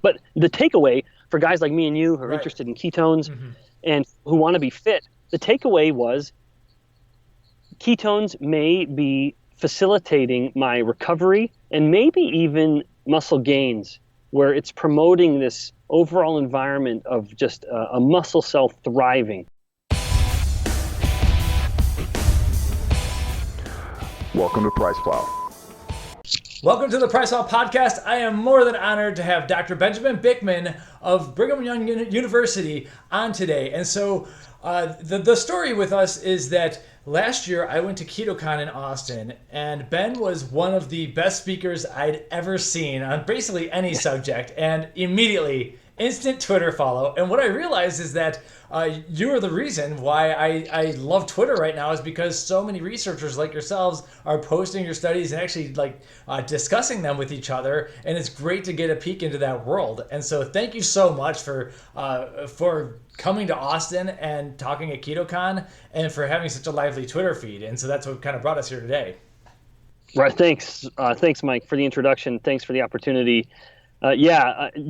But the takeaway for guys like me and you who are Right. interested in ketones and who want to be fit, the takeaway was ketones may be facilitating my recovery and maybe even muscle gains, where it's promoting this overall environment of just a muscle cell thriving. Welcome to PricePlow. Welcome to the PricePlow podcast. I am more than honored to have Dr. Benjamin Bikman of Brigham Young University on today. And so the story with us is that last year I went to KetoCon in Austin, and Ben was one of the best speakers I'd ever seen on basically any subject, and immediately instant Twitter follow. And what I realized is that you are the reason why I love Twitter right now, is because so many researchers like yourselves are posting your studies and actually discussing them with each other. And it's great to get a peek into that world. And so thank you so much for coming to Austin and talking at KetoCon, and for having such a lively Twitter feed. And so that's what kind of brought us here today. Right. Thanks, Mike, for the introduction. Thanks for the opportunity.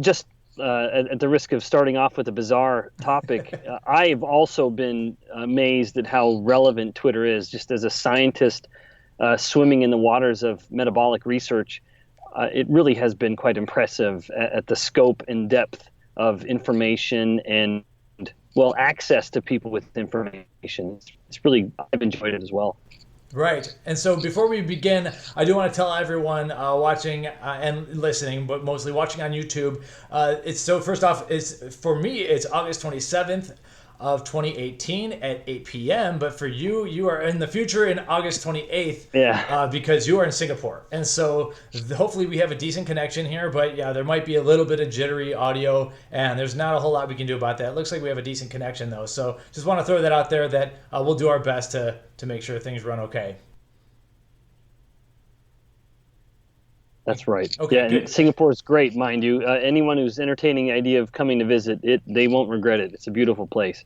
Just at the risk of starting off with a bizarre topic, I've also been amazed at how relevant Twitter is. Just as a scientist swimming in the waters of metabolic research, it really has been quite impressive at the scope and depth of information and, well, access to people with information. It's really, I've enjoyed it as well. Right. And so before we begin, I do want to tell everyone watching and listening, but mostly watching on YouTube, first off, for me, it's August 27th of 2018 at 8 p.m. But for you, you are in the future in August 28th because you are in Singapore. And so hopefully we have a decent connection here, but yeah, there might be a little bit of jittery audio, and there's not a whole lot we can do about that. It looks like we have a decent connection though. So just want to throw that out there that we'll do our best to make sure things run okay. That's right. Okay, yeah, good. Singapore is great, mind you. Anyone who's entertaining the idea of coming to visit it, they won't regret it. It's a beautiful place.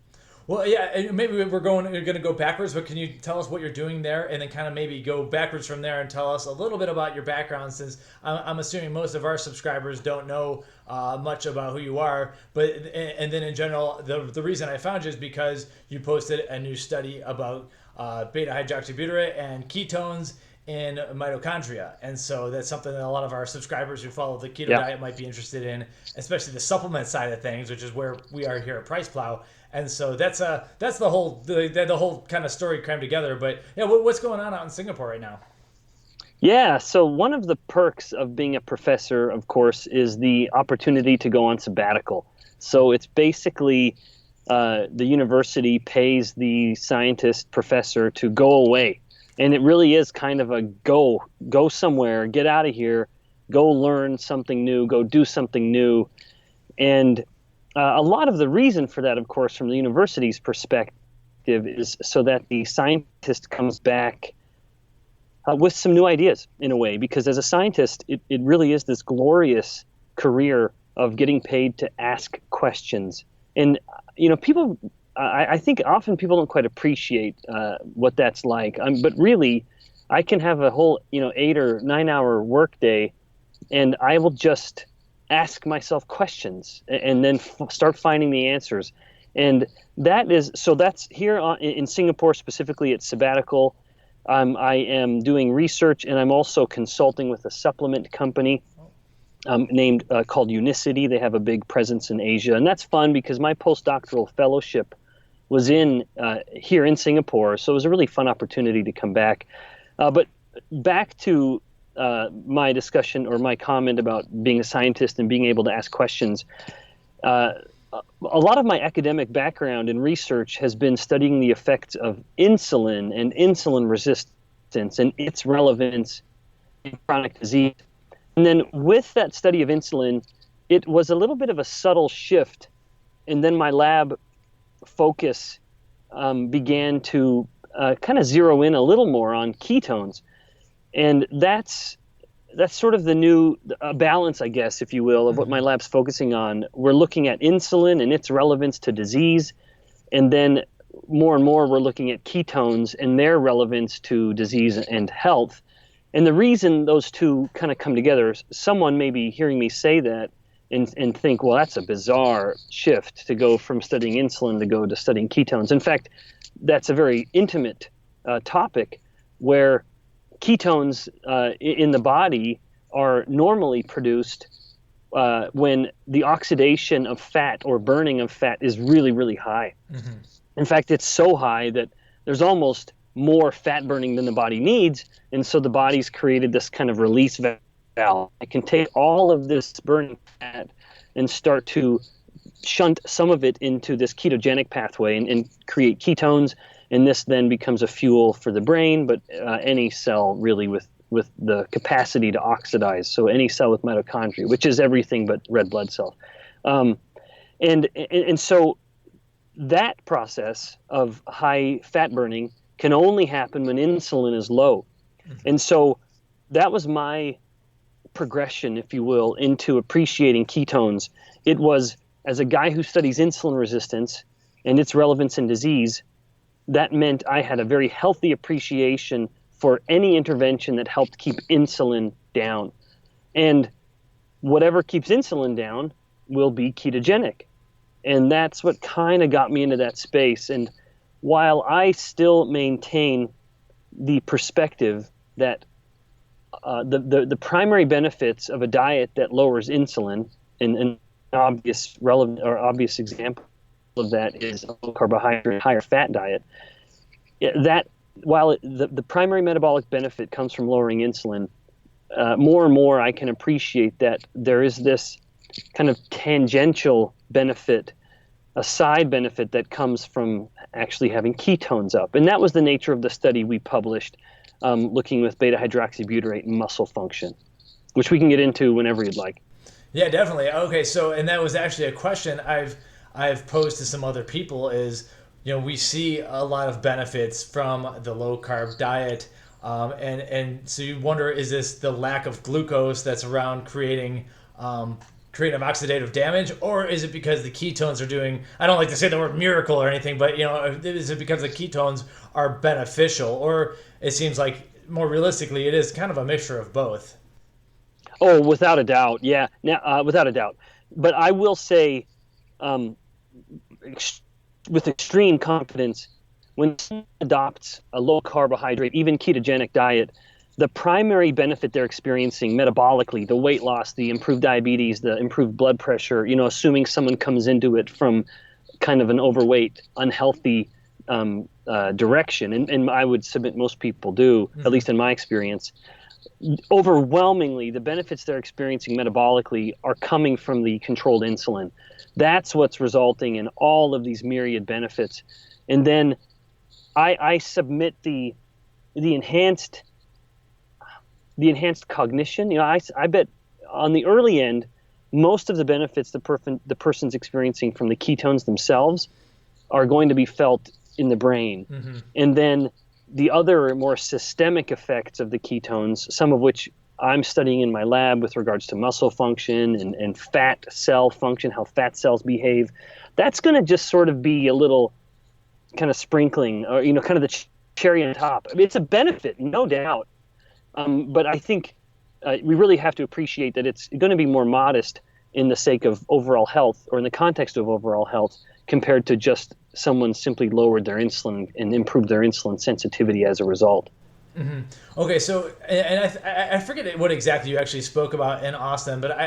Well, yeah, and maybe we're going to go backwards, but can you tell us what you're doing there, and then kind of maybe go backwards from there and tell us a little bit about your background, since I'm assuming most of our subscribers don't know much about who you are. And then in general, the reason I found you is because you posted a new study about Beta-Hydroxybutyrate and ketones in mitochondria. And so that's something that a lot of our subscribers who follow the keto diet might be interested in, especially the supplement side of things, which is where we are here at PricePlow. And so that's the whole kind of story crammed together. But yeah, what's going on out in Singapore right now? Yeah, so one of the perks of being a professor, of course, is the opportunity to go on sabbatical. So it's basically the university pays the scientist professor to go away. And it really is kind of a go somewhere, get out of here, go learn something new, go do something new. And a lot of the reason for that, of course, from the university's perspective, is so that the scientist comes back with some new ideas, in a way. Because as a scientist, it really is this glorious career of getting paid to ask questions. And, people... I think often people don't quite appreciate what that's like. But really, I can have a whole 8 or 9 hour workday, and I will just ask myself questions and then start finding the answers. And that's here in Singapore, specifically at sabbatical. I am doing research, and I'm also consulting with a supplement company called Unicity. They have a big presence in Asia, and that's fun because my postdoctoral fellowship was here in Singapore, so it was a really fun opportunity to come back. But back to my discussion or my comment about being a scientist and being able to ask questions. A lot of my academic background and research has been studying the effects of insulin and insulin resistance and its relevance in chronic disease. And then with that study of insulin, it was a little bit of a subtle shift, and then my lab focus began to kind of zero in a little more on ketones, and that's sort of the new balance, I guess, if you will, of what my lab's focusing on. We're looking at insulin and its relevance to disease, and then more and more we're looking at ketones and their relevance to disease and health. And the reason those two kind of come together, someone may be hearing me say that and think, well, that's a bizarre shift to go from studying insulin to go to studying ketones. In fact, that's a very intimate topic where ketones in the body are normally produced when the oxidation of fat or burning of fat is really, really high. Mm-hmm. In fact, it's so high that there's almost more fat burning than the body needs, and so the body's created this kind of release valve. It can take all of this burning fat and start to shunt some of it into this ketogenic pathway and create ketones, and this then becomes a fuel for the brain, but any cell really with the capacity to oxidize. So any cell with mitochondria, which is everything but red blood cells. And so that process of high fat burning can only happen when insulin is low. Mm-hmm. And so that was my progression, if you will, into appreciating ketones. It was, as a guy who studies insulin resistance and its relevance in disease, that meant I had a very healthy appreciation for any intervention that helped keep insulin down. And whatever keeps insulin down will be ketogenic. And that's what kind of got me into that space. And while I still maintain the perspective that the primary benefits of a diet that lowers insulin, and an obvious relevant or obvious example of that is a low carbohydrate, higher fat diet, that while the primary metabolic benefit comes from lowering insulin, more and more I can appreciate that there is this kind of tangential benefit, a side benefit that comes from actually having ketones up. And that was the nature of the study we published, looking with beta-hydroxybutyrate and muscle function, which we can get into whenever you'd like. Yeah, definitely. Okay, so, and that was actually a question I've posed to some other people is, we see a lot of benefits from the low carb diet. And so you wonder, is this the lack of glucose that's around creating oxidative damage, or is it because the ketones are doing, I don't like to say the word miracle or anything, but is it because the ketones are beneficial? Or it seems like more realistically it is kind of a mixture of both. Oh, without a doubt. Yeah. Now, without a doubt. But I will say, with extreme confidence, when someone adopts a low carbohydrate, even ketogenic diet, the primary benefit they're experiencing metabolically, the weight loss, the improved diabetes, the improved blood pressure, assuming someone comes into it from kind of an overweight, unhealthy direction, and I would submit most people do, at least in my experience, overwhelmingly the benefits they're experiencing metabolically are coming from the controlled insulin. That's what's resulting in all of these myriad benefits. And then I submit the enhanced cognition. I bet on the early end, most of the benefits the person's experiencing from the ketones themselves are going to be felt in the brain. Mm-hmm. And then the other more systemic effects of the ketones, some of which I'm studying in my lab with regards to muscle function and fat cell function, how fat cells behave, that's going to just sort of be a little kind of sprinkling, or kind of the cherry on top. I mean, it's a benefit, no doubt. But I think we really have to appreciate that it's going to be more modest in the sake of overall health, or in the context of overall health, compared to just someone simply lowered their insulin and improved their insulin sensitivity as a result. Mm-hmm. Okay, so I forget what exactly you actually spoke about in Austin, but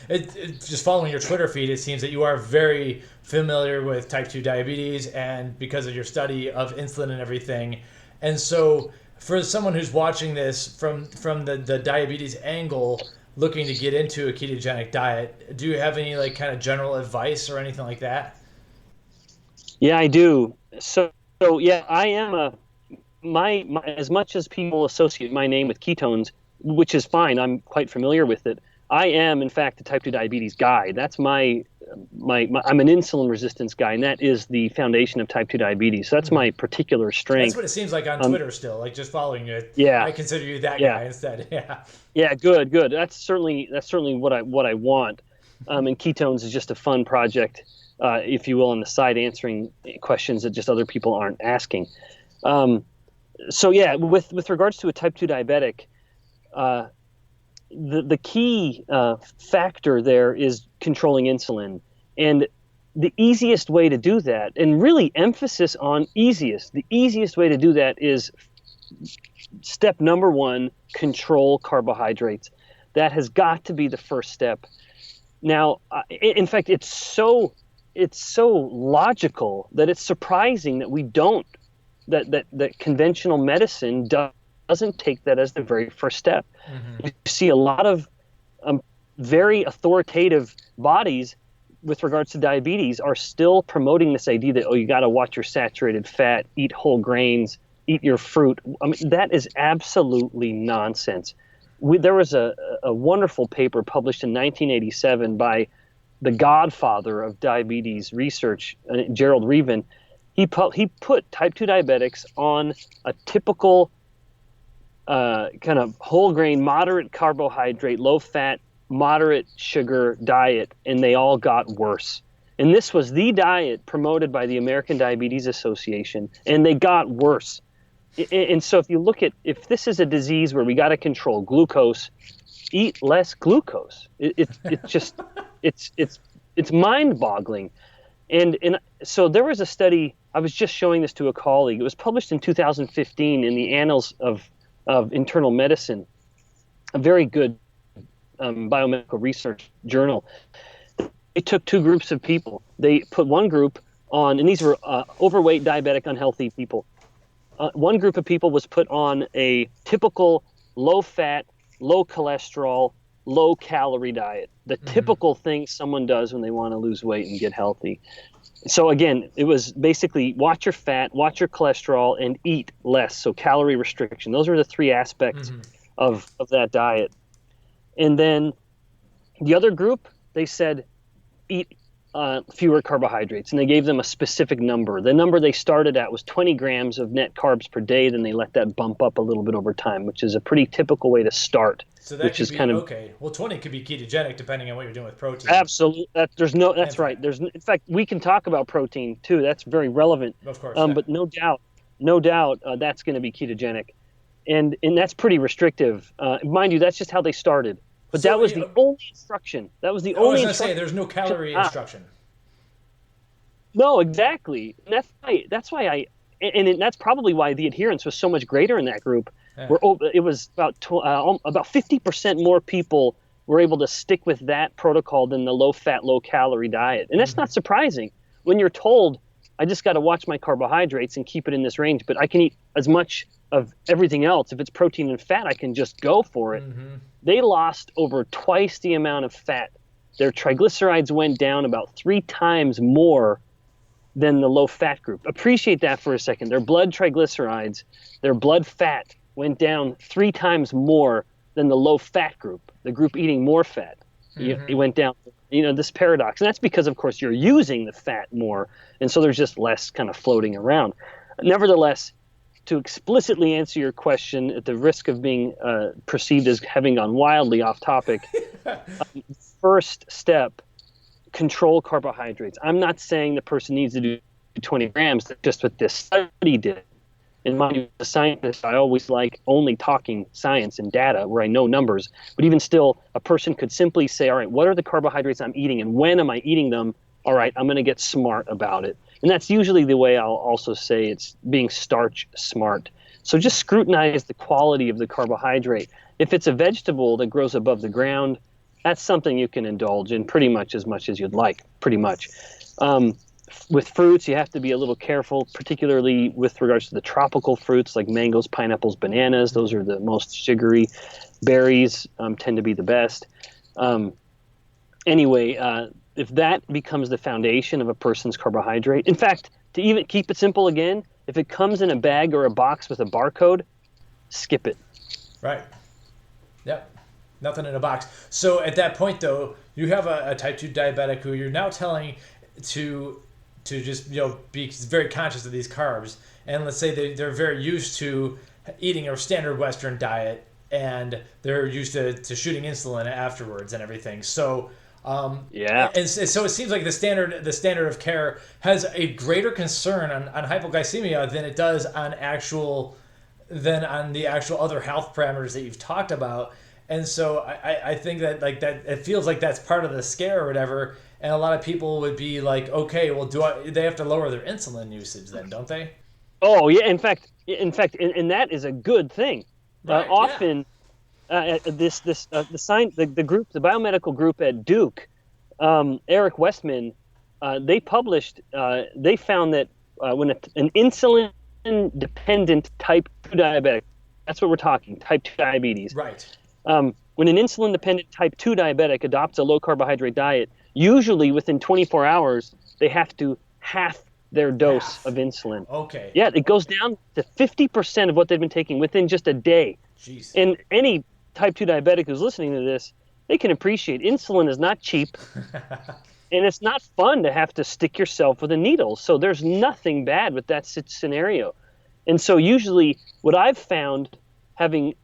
just following your Twitter feed, it seems that you are very familiar with type 2 diabetes, and because of your study of insulin and everything. And so for someone who's watching this from the diabetes angle, looking to get into a ketogenic diet, do you have any kind of general advice or anything like that? Yeah, I do. So yeah, I am my as much as people associate my name with ketones, which is fine, I'm quite familiar with it. I am, in fact, a type 2 diabetes guy. That's my I'm an insulin resistance guy, and that is the foundation of type 2 diabetes. So that's my particular strength. That's what it seems like on Twitter still, just following you. Yeah. I consider you that guy instead. Yeah. Yeah, good. That's certainly what I want. And ketones is just a fun project, if you will, on the side, answering questions that just other people aren't asking. So yeah, with regards to a type 2 diabetic, the key factor there is controlling insulin. And the easiest way to do that, and really emphasis on easiest, the easiest way to do that is step number one, control carbohydrates. That has got to be the first step. Now, in fact, it's so logical that it's surprising that we don't, that conventional medicine doesn't take that as the very first step. Mm-hmm. You see a lot of very authoritative bodies with regards to diabetes are still promoting this idea that, you got to watch your saturated fat, eat whole grains, eat your fruit. I mean, that is absolutely nonsense. There was a wonderful paper published in 1987 by the godfather of diabetes research, Gerald Reaven. He put type 2 diabetics on a typical kind of whole grain, moderate carbohydrate, low fat, moderate sugar diet, and they all got worse. And this was the diet promoted by the American Diabetes Association, and they got worse. And so if you look at, if this is a disease where we got to control glucose, eat less glucose. It's just, it's mind-boggling. And so there was a study, I was just showing this to a colleague. It was published in 2015 in the Annals of Internal Medicine, a very good biomedical research journal. They took two groups of people. They put one group on, and these were overweight, diabetic, unhealthy people. One group of people was put on a typical low-fat, low-cholesterol, low-calorie diet, the typical thing someone does when they want to lose weight and get healthy. So again, it was basically watch your fat, watch your cholesterol, and eat less, so calorie restriction. Those are the three aspects of that diet. And then the other group, they said, eat fewer carbohydrates, and they gave them a specific number. The number they started at was 20 grams of net carbs per day. Then they let that bump up a little bit over time, which is a pretty typical way to start. So that could be kind of okay. Well, 20 could be ketogenic depending on what you're doing with protein. Absolutely, that's right. In fact, we can talk about protein too. That's very relevant. Of course, but no doubt, that's going to be ketogenic, and that's pretty restrictive. Mind you, that's just how they started. But that was the only instruction. That was the only instruction. I was going to say, there's no calorie instruction. No, exactly. And that's why that's probably why the adherence was so much greater in that group. Yeah. Where it was about 50% more people were able to stick with that protocol than the low-fat, low-calorie diet. And that's not surprising. When you're told, I just got to watch my carbohydrates and keep it in this range, but I can eat as much of everything else. If it's protein and fat, I can just go for it. They lost over twice the amount of fat. Their triglycerides went down about 3 times more than the low-fat group. Appreciate that for a second. Their blood triglycerides, their blood fat went down 3 times more than the low-fat group, the group eating more fat. It went down, this paradox. And that's because, of course, you're using the fat more, and so there's just less kind of floating around. Nevertheless, to explicitly answer your question at the risk of being perceived as having gone wildly off topic, first step, control carbohydrates. I'm not saying the person needs to do 20 grams. That's just what this study did. In my as a scientist, I always like only talking science and data where I know numbers. But even still, a person could simply say, all right, what are the carbohydrates I'm eating and when am I eating them? All right, I'm going to get smart about it. And that's usually the way I'll also say it's being starch smart. So just scrutinize the quality of the carbohydrate. If it's a vegetable that grows above the ground, that's something you can indulge in pretty much as you'd like, pretty much. With fruits, you have to be a little careful, particularly with regards to the tropical fruits like mangoes, pineapples, bananas. Those are the most sugary. Berries tend to be the best. Anyway, if that becomes the foundation of a person's carbohydrate, in fact, to even keep it simple again, if it comes in a bag or a box with a barcode, skip it. Right. Yep. Nothing in a box. So at that point, though, you have a type 2 diabetic who you're now telling to just be very conscious of these carbs. And let's say they're very used to eating a standard Western diet, and they're used to shooting insulin afterwards and everything. So and so it seems like the standard of care has a greater concern on hypoglycemia than it does on the actual other health parameters that you've talked about. And so I think that like that it feels like that's part of the scare or whatever. And a lot of people would be like, okay, well, they have to lower their insulin usage then, don't they? Oh yeah, and that is a good thing. Right. Yeah. Often, the group, the biomedical group at Duke, Eric Westman, they found that when an insulin dependent type 2 diabetic, that's what we're talking, type 2 diabetes. Right. When an insulin dependent type 2 diabetic adopts a low carbohydrate diet, usually within 24 hours, they have to half their dose of insulin. Okay. Yeah, it goes down to 50% of what they've been taking within just a day. Jeez. And any type 2 diabetic who's listening to this, they can appreciate insulin is not cheap. And it's not fun to have to stick yourself with a needle. So there's nothing bad with that scenario. And so usually what I've found, having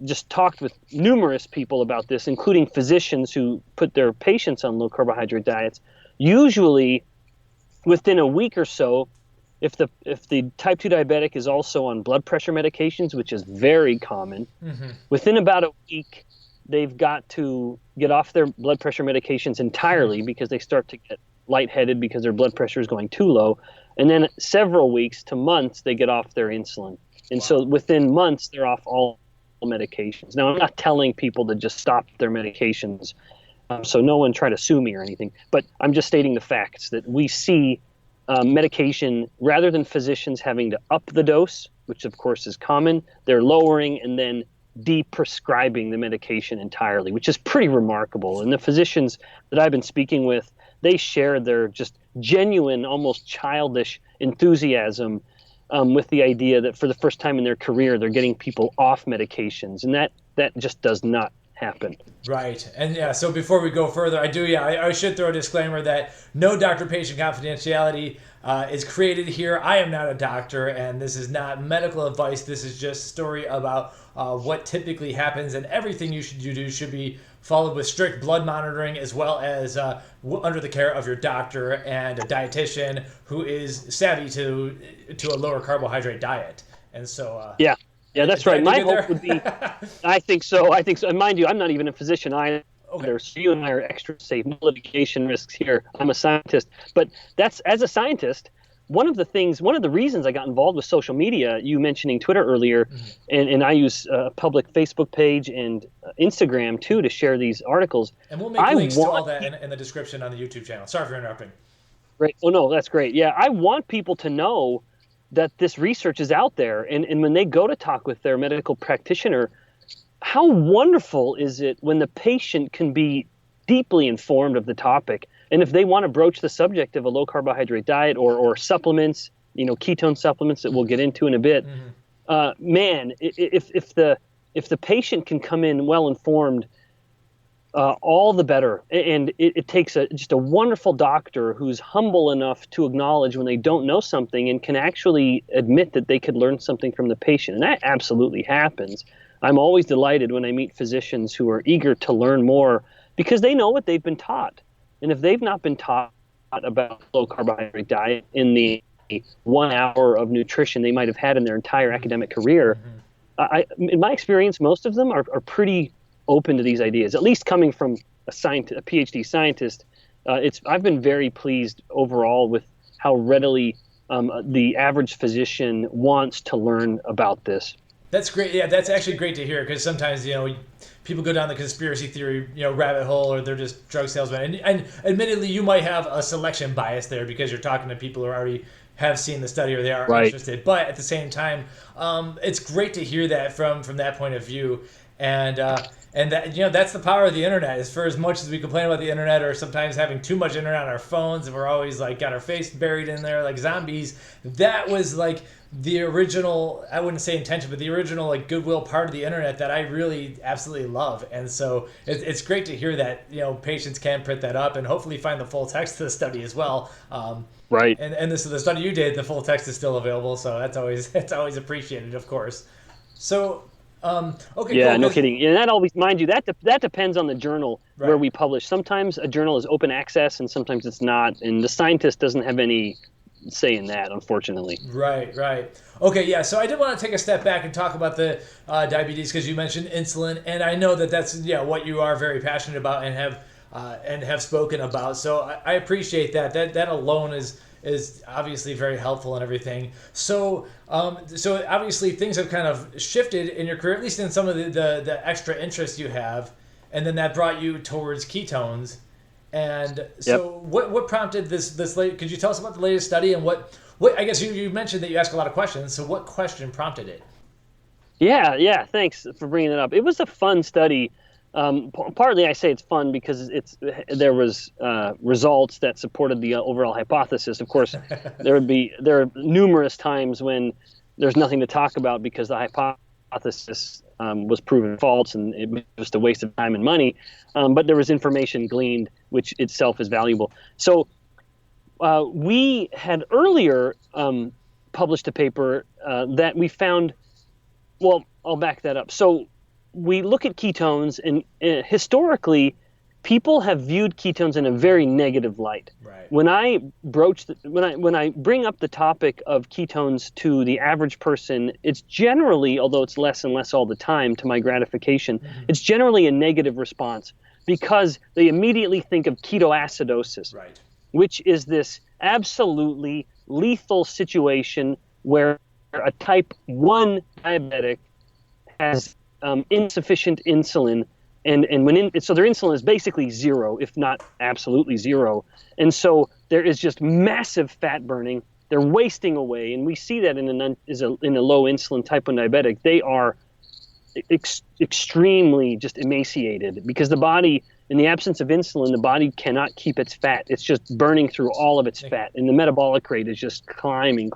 just talked with numerous people about this, including physicians who put their patients on low carbohydrate diets, usually within a week or so, if the type 2 diabetic is also on blood pressure medications, which is very common, within about a week, they've got to get off their blood pressure medications entirely because they start to get lightheaded because their blood pressure is going too low. And then several weeks to months, they get off their insulin. And so within months, they're off all medications. Now, I'm not telling people to just stop their medications, so no one try to sue me or anything. But I'm just stating the facts that we see medication, rather than physicians having to up the dose, which of course is common, they're lowering and then de-prescribing the medication entirely, which is pretty remarkable. And the physicians that I've been speaking with, they share their just genuine, almost childish enthusiasm with the idea that for the first time in their career, they're getting people off medications. And that just does not happen. Right. And yeah, so before we go further, I should throw a disclaimer that no doctor-patient confidentiality is created here. I am not a doctor, and this is not medical advice. This is just a story about what typically happens, and everything you do should be followed with strict blood monitoring, as well as under the care of your doctor and a dietitian who is savvy to a lower carbohydrate diet. And so Yeah, that's right. My hope would be, I think so. And mind you, I'm not even a physician either. Okay. So you and I are extra safe. No litigation risks here. I'm a scientist. But as a scientist, one of the reasons I got involved with social media, you mentioning Twitter earlier, and I use a public Facebook page and Instagram too to share these articles. And we'll make links to all that in the description on the YouTube channel. Sorry for interrupting. Great. Oh, no, that's great. Yeah, I want people to know that this research is out there. And when they go to talk with their medical practitioner, how wonderful is it when the patient can be deeply informed of the topic? And if they want to broach the subject of a low carbohydrate diet or supplements, ketone supplements that we'll get into in a bit, man, if the patient can come in well informed, all the better. And it takes just a wonderful doctor who's humble enough to acknowledge when they don't know something and can actually admit that they could learn something from the patient. And that absolutely happens. I'm always delighted when I meet physicians who are eager to learn more because they know what they've been taught. And if they've not been taught about low carbohydrate diet in the 1 hour of nutrition they might have had in their entire academic career, in my experience, most of them are pretty open to these ideas, at least coming from a PhD scientist. I've been very pleased overall with how readily the average physician wants to learn about this. That's great. Yeah, that's actually great to hear because sometimes, people go down the conspiracy theory, rabbit hole, or they're just drug salesmen. And admittedly, you might have a selection bias there because you're talking to people who already have seen the study or they are interested. But at the same time, it's great to hear that from that point of view. And that that's the power of the internet. Is for as much as we complain about the internet or sometimes having too much internet on our phones and we're always like got our face buried in there like zombies, that was like the original, I wouldn't say intention, but the original like goodwill part of the internet that I really absolutely love. And so it's great to hear that patients can print that up and hopefully find the full text of the study as well. Right. And this is the study you did. The full text is still available, so that's always appreciated, of course. So. Okay. Yeah, cool, no kidding. And that always, mind you, that depends on the journal where we publish. Sometimes a journal is open access and sometimes it's not. And the scientist doesn't have any say in that, unfortunately. Right. Okay, yeah. So I did want to take a step back and talk about the diabetes, because you mentioned insulin, and I know that that's what you are very passionate about and have spoken about. So I appreciate that. That alone is obviously very helpful and everything. So so obviously things have kind of shifted in your career, at least in some of the extra interests you have, and then that brought you towards ketones. And so what prompted this late? Could you tell us about the latest study and what I guess you mentioned that you ask a lot of questions. So what question prompted it? Yeah. Thanks for bringing it up. It was a fun study. Partly I say it's fun because there was results that supported the overall hypothesis. Of course, there are numerous times when there's nothing to talk about because the hypothesis was proven false and it was just a waste of time and money. But there was information gleaned, which itself is valuable. So we had earlier published a paper that we found. Well, I'll back that up. So we look at ketones, and historically, people have viewed ketones in a very negative light. Right. When I bring up the topic of ketones to the average person, it's generally, although it's less and less all the time to my gratification, it's generally a negative response because they immediately think of ketoacidosis, Right. which is this absolutely lethal situation where a type 1 diabetic has insufficient insulin, so their insulin is basically zero, if not absolutely zero, and so there is just massive fat burning. They're wasting away, and we see that in a low insulin type 1 diabetic. They are extremely just emaciated because the body, in the absence of insulin, the body cannot keep its fat. It's just burning through all of its fat, and the metabolic rate is just climbing.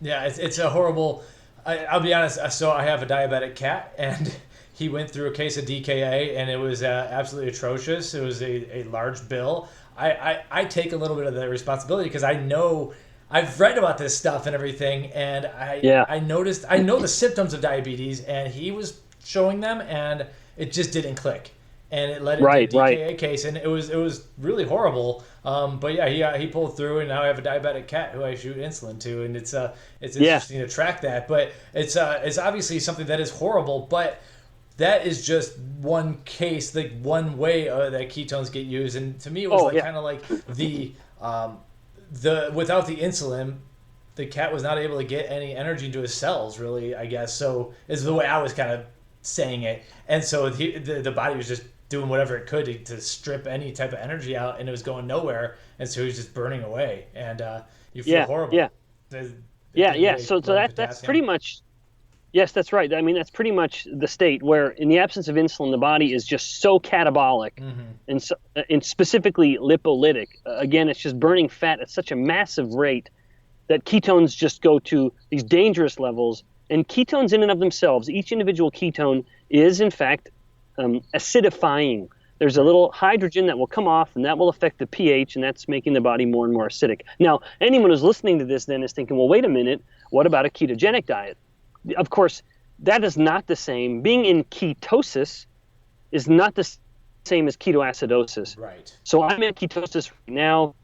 Yeah, it's a horrible. I'll be honest. So I have a diabetic cat, and he went through a case of DKA, and it was absolutely atrocious. It was a large bill. I take a little bit of the responsibility because I know I've read about this stuff and everything, and I noticed I know the symptoms of diabetes, and he was showing them, and it just didn't click. And it led into a DKA case, and it was really horrible. But yeah, he pulled through, and now I have a diabetic cat who I shoot insulin to, and it's interesting to track that. But it's obviously something that is horrible. But that is just one case, like one way that ketones get used. And to me, it was kind of like the without the insulin, the cat was not able to get any energy into his cells, really, I guess. So is the way I was kind of saying it. And so the body was just doing whatever it could to strip any type of energy out, and it was going nowhere, and so he was just burning away, and you feel horrible. So that's pretty much, yes, that's right. I mean, that's pretty much the state where, in the absence of insulin, the body is just so catabolic, and specifically lipolytic. Again, it's just burning fat at such a massive rate that ketones just go to these dangerous levels. And ketones in and of themselves, each individual ketone is in fact acidifying. There's a little hydrogen that will come off, and that will affect the pH, and that's making the body more and more acidic. Now, anyone who's listening to this then is thinking, well, wait a minute, what about a ketogenic diet? Of course, that is not the same. Being in ketosis is not the same as ketoacidosis. Right. So I'm in ketosis right now,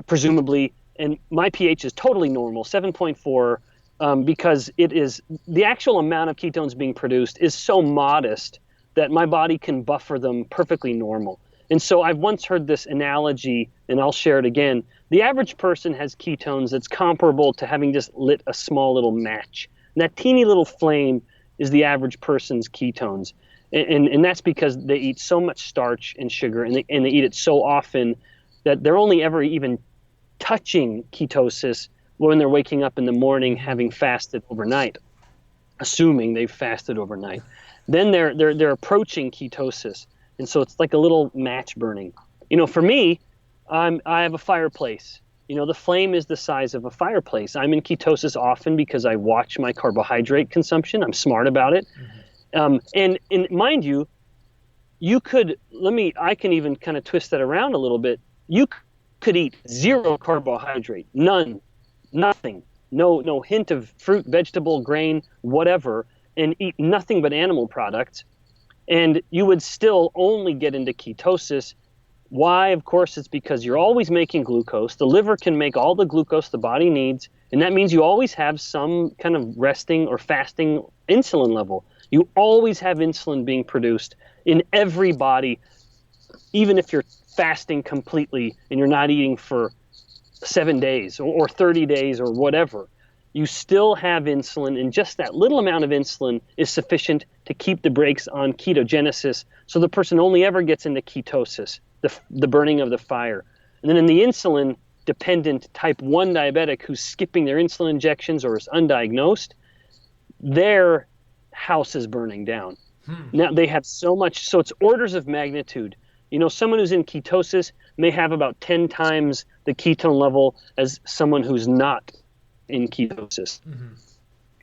presumably, and my pH is totally normal, 7.4, because it is the actual amount of ketones being produced is so modest that my body can buffer them perfectly normal. And so I've once heard this analogy, and I'll share it again. The average person has ketones that's comparable to having just lit a small little match. And that teeny little flame is the average person's ketones. And that's because they eat so much starch and sugar, and they eat it so often that they're only ever even touching ketosis when they're waking up in the morning having fasted overnight, assuming they've fasted overnight. Then they're approaching ketosis, and so it's like a little match burning. For me, I have a fireplace. The flame is the size of a fireplace. I'm in ketosis often because I watch my carbohydrate consumption. I'm smart about it, and mind you, I can even kind of twist that around a little bit. You could eat zero carbohydrate, nothing, no hint of fruit, vegetable, grain, whatever, and eat nothing but animal products, and you would still only get into ketosis Why? Of course, it's because you're always making glucose. The liver can make all the glucose the body needs, and that means you always have some kind of resting or fasting insulin level. You always have insulin being produced in every body, even if you're fasting completely and you're not eating for 7 days or 30 days or whatever. You still have insulin, and just that little amount of insulin is sufficient to keep the brakes on ketogenesis, so the person only ever gets into ketosis, the burning of the fire. And then in the insulin-dependent type 1 diabetic who's skipping their insulin injections or is undiagnosed, their house is burning down. Now they have so much, so it's orders of magnitude. You know, someone who's in ketosis may have about 10 times the ketone level as someone who's not in ketosis.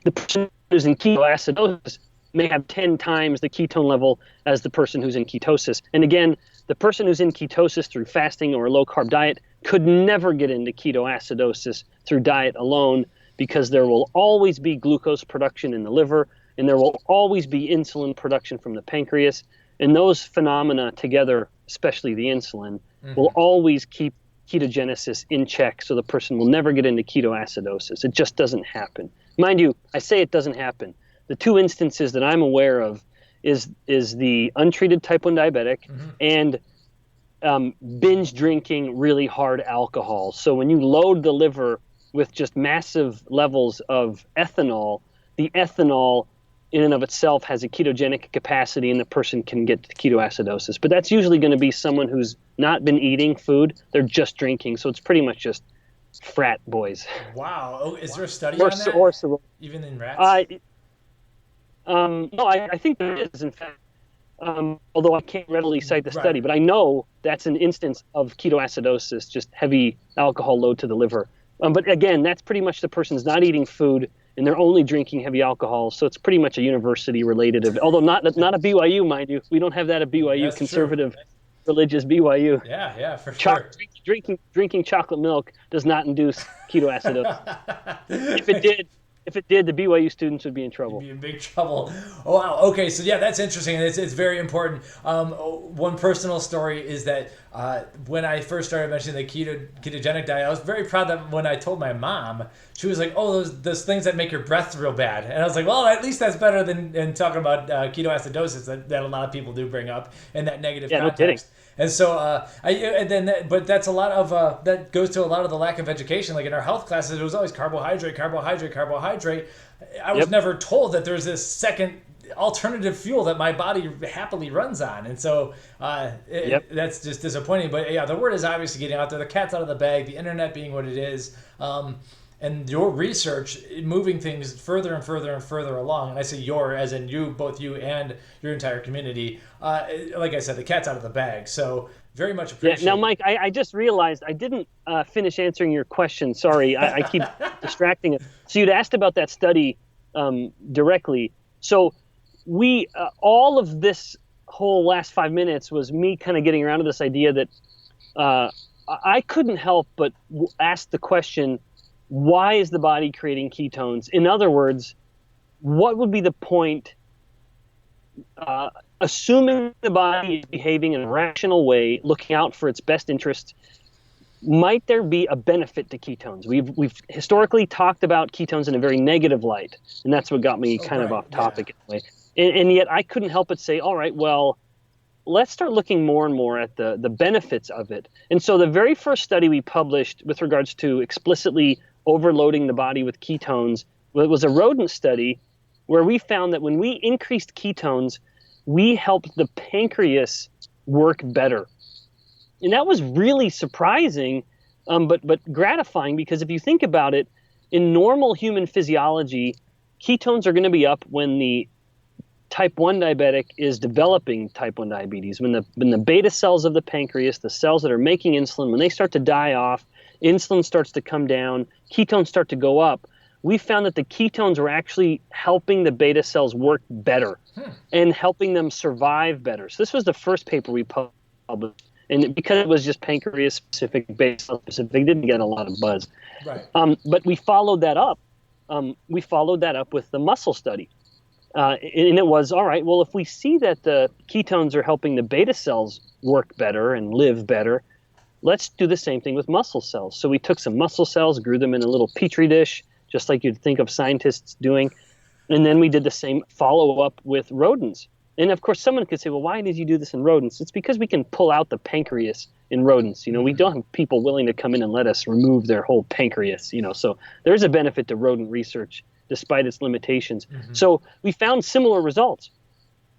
The person who's in ketoacidosis may have 10 times the ketone level as the person who's in ketosis. And again, the person who's in ketosis through fasting or a low-carb diet could never get into ketoacidosis through diet alone, because there will always be glucose production in the liver, and there will always be insulin production from the pancreas. And those phenomena together, especially the insulin, will always keep ketogenesis in check, so the person will never get into ketoacidosis. It just doesn't happen. Mind you, I say it doesn't happen. The two instances that I'm aware of is the untreated type 1 diabetic and binge drinking really hard alcohol. So when you load the liver with just massive levels of ethanol, the ethanol in and of itself has a ketogenic capacity, and the person can get to ketoacidosis. But that's usually going to be someone who's not been eating food, they're just drinking. So it's pretty much just frat boys. Wow. Oh, is there a study on that? Or even in rats? No, I think there is, in fact, although I can't readily cite the study, but I know that's an instance of ketoacidosis, just heavy alcohol load to the liver. But again, that's pretty much the person's not eating food and they're only drinking heavy alcohol, so it's pretty much a university-related, although not a BYU, mind you. We don't have that at BYU, That's conservative, religious BYU. Yeah, for sure. Drinking chocolate milk does not induce ketoacidosis. If it did, the BYU students would be in trouble. You'd be in big trouble. Oh, wow. Okay, so yeah, that's interesting. It's very important. One personal story is that when I first started mentioning the ketogenic diet, I was very proud that when I told my mom, she was like, "Oh, those things that make your breath real bad," and I was like, "Well, at least that's better than talking about ketoacidosis that a lot of people do bring up in that negative context." No kidding. And so, but that's a lot of that goes to a lot of the lack of education. Like in our health classes, it was always carbohydrate. I was never told that there's this second alternative fuel that my body happily runs on, and so that's just disappointing. But yeah, the word is obviously getting out there. The cat's out of the bag. The internet being what it is. And your research moving things further and further and further along, and I say your as in you, both you and your entire community. Like I said, the cat's out of the bag. So very much appreciate. Yeah. Now, Mike, I just realized I didn't finish answering your question. Sorry, I keep distracting it. So you'd asked about that study directly. So we all of this whole last 5 minutes was me kind of getting around to this idea that I couldn't help but ask the question, why is the body creating ketones? In other words, what would be the point, assuming the body is behaving in a rational way, looking out for its best interests, might there be a benefit to ketones? We've historically talked about ketones in a very negative light, and that's what got me kind of off topic anyway. And yet I couldn't help but say, all right, well, let's start looking more and more at the benefits of it. And so the very first study we published with regards to explicitly overloading the body with ketones was a rodent study where we found that when we increased ketones, we helped the pancreas work better. And that was really surprising, but gratifying, because if you think about it, in normal human physiology, ketones are going to be up when the type 1 diabetic is developing type 1 diabetes. When the beta cells of the pancreas, the cells that are making insulin, when they start to die off, insulin starts to come down, ketones start to go up. We found that the ketones were actually helping the beta cells work better and helping them survive better. So this was the first paper we published. And because it was just pancreas specific, beta cell specific, didn't get a lot of buzz. Right. But we followed that up. We followed that up with the muscle study. And it was, all right, well, if we see that the ketones are helping the beta cells work better and live better, let's do the same thing with muscle cells. So we took some muscle cells, grew them in a little petri dish, just like you'd think of scientists doing. And then we did the same follow-up with rodents. And of course, someone could say, well, why did you do this in rodents? It's because we can pull out the pancreas in rodents. We don't have people willing to come in and let us remove their whole pancreas. So there's a benefit to rodent research despite its limitations. So we found similar results